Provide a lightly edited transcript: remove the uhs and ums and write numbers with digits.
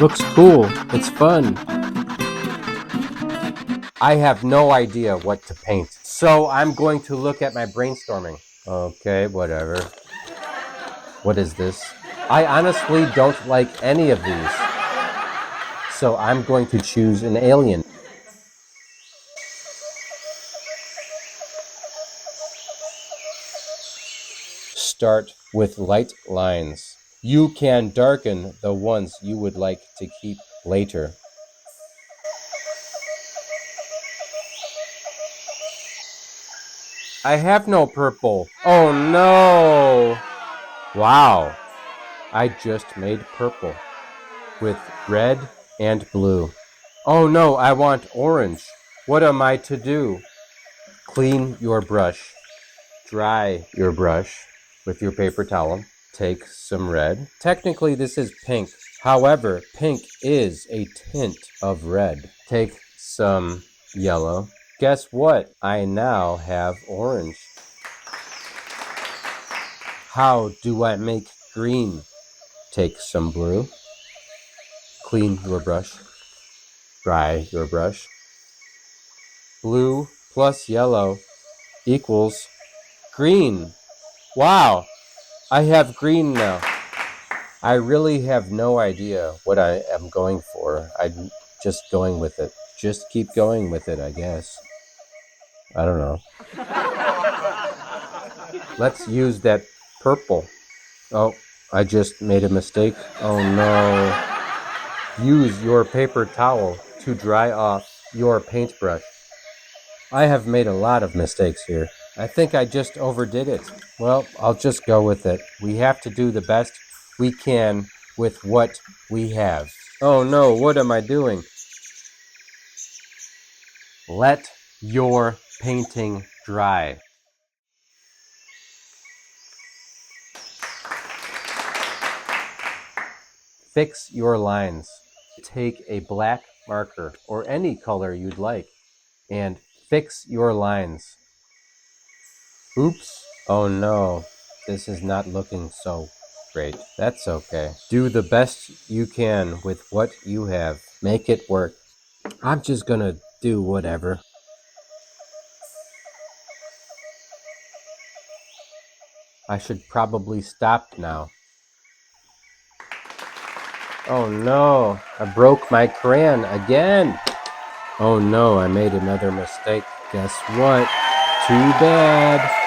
Looks cool. It's fun. I have no idea what to paint, so I'm going to look at my brainstorming. Okay, whatever. What is this? I honestly don't like any of these, so I'm going to choose an alien. Start with light lines. You can darken the ones you would like to keep later. I have no purple. Oh no! Wow, I just made purple with red and blue. Oh no, I want orange. What am I to do? Clean your brush. Dry your brush with your paper towel. Take some red. Technically, this is pink. However, pink is a tint of red. Take some yellow. Guess what? I now have orange. How do I make green? Take some blue. Clean your brush. Dry your brush. Blue plus yellow equals green. Wow, I have green now. I really have no idea what I am going for. I'm just going with it. Just keep going with it, I guess. I don't know. Let's use that purple. Oh, I just made a mistake. Oh no. Use your paper towel to dry off your paintbrush. I have made a lot of mistakes here. I think I just overdid it. Well, I'll just go with it. We have to do the best we can with what we have. Oh no, what am I doing? Let your painting dry. Fix your lines. Take a black marker or any color you'd like and fix your lines. Oops. Oh no, this is not looking so great. That's okay. Do the best you can with what you have. Make it work. I'm just gonna do whatever. I should probably stop now. Oh no, I broke my crayon again. Oh no, I made another mistake. Guess what? Too bad.